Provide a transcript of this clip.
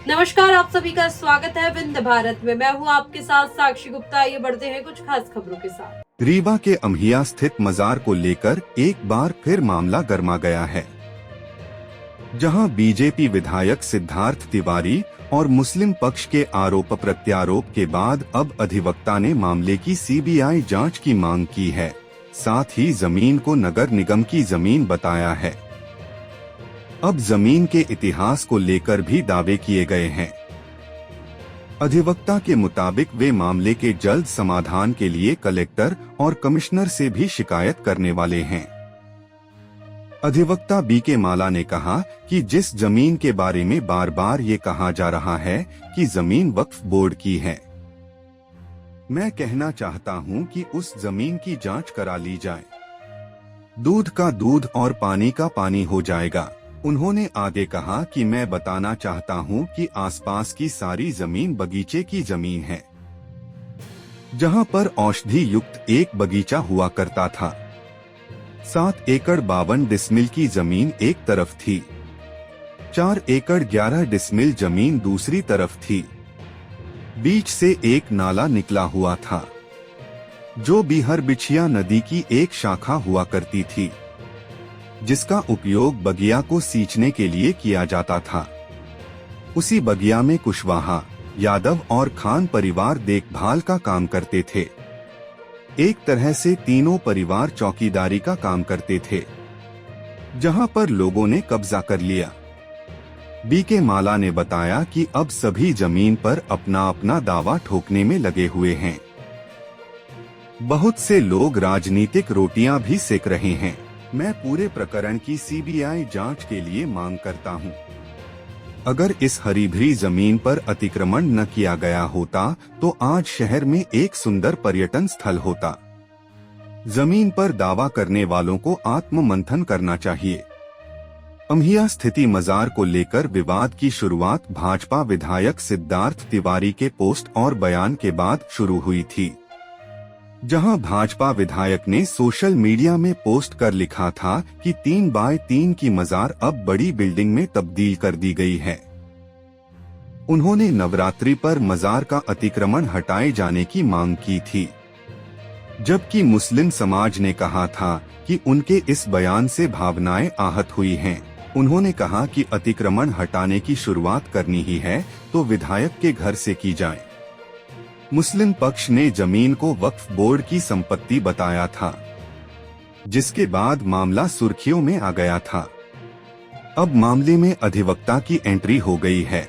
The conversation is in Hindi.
नमस्कार, आप सभी का स्वागत है विंध्य भारत में। मैं हूं आपके साथ साक्षी गुप्ता। आइए बढ़ते हैं कुछ खास खबरों के साथ। रीवा के अम्हिया स्थित मजार को लेकर एक बार फिर मामला गर्मा गया है, जहां बीजेपी विधायक सिद्धार्थ तिवारी और मुस्लिम पक्ष के आरोप प्रत्यारोप के बाद अब अधिवक्ता ने मामले की सीबीआई जांच की मांग की है। साथ ही जमीन को नगर निगम की जमीन बताया है। अब जमीन के इतिहास को लेकर भी दावे किए गए हैं। अधिवक्ता के मुताबिक वे मामले के जल्द समाधान के लिए कलेक्टर और कमिश्नर से भी शिकायत करने वाले हैं। अधिवक्ता बीके माला ने कहा कि जिस जमीन के बारे में बार बार ये कहा जा रहा है कि जमीन वक्फ बोर्ड की है, मैं कहना चाहता हूं कि उस जमीन की जांच करा ली जाए। दूध का दूध और पानी का पानी हो जाएगा। उन्होंने आगे कहा कि मैं बताना चाहता हूं कि आसपास की सारी जमीन बगीचे की जमीन है, जहां पर औषधि युक्त एक बगीचा हुआ करता था। 7 एकड़ 52 डिसमिल की जमीन एक तरफ थी, 4 एकड़ 11 डिसमिल जमीन दूसरी तरफ थी। बीच से एक नाला निकला हुआ था, जो बिहरबिछिया नदी की एक शाखा हुआ करती थी, जिसका उपयोग बगिया को सींचने के लिए किया जाता था। उसी बगिया में कुशवाहा, यादव और खान परिवार देखभाल का काम करते थे। एक तरह से तीनों परिवार चौकीदारी का काम करते थे, जहां पर लोगों ने कब्जा कर लिया। बीके माला ने बताया कि अब सभी जमीन पर अपना अपना दावा ठोकने में लगे हुए हैं। बहुत से लोग राजनीतिक रोटियां भी सेक रहे हैं। मैं पूरे प्रकरण की सीबीआई जांच के लिए मांग करता हूं। अगर इस हरी भरी जमीन पर अतिक्रमण न किया गया होता तो आज शहर में एक सुंदर पर्यटन स्थल होता। जमीन पर दावा करने वालों को आत्म मंथन करना चाहिए। अम्हिया स्थिति मजार को लेकर विवाद की शुरुआत भाजपा विधायक सिद्धार्थ तिवारी के पोस्ट और बयान के बाद शुरू हुई थी, जहां भाजपा विधायक ने सोशल मीडिया में पोस्ट कर लिखा था कि 3x3 की मजार अब बड़ी बिल्डिंग में तब्दील कर दी गई है। उन्होंने नवरात्रि पर मजार का अतिक्रमण हटाए जाने की मांग की थी, जबकि मुस्लिम समाज ने कहा था कि उनके इस बयान से भावनाएं आहत हुई हैं। उन्होंने कहा कि अतिक्रमण हटाने की शुरुआत करनी ही है तो विधायक के घर से की जाए। मुस्लिम पक्ष ने जमीन को वक्फ बोर्ड की संपत्ति बताया था, जिसके बाद मामला सुर्खियों में आ गया था। अब मामले में अधिवक्ता की एंट्री हो गई है।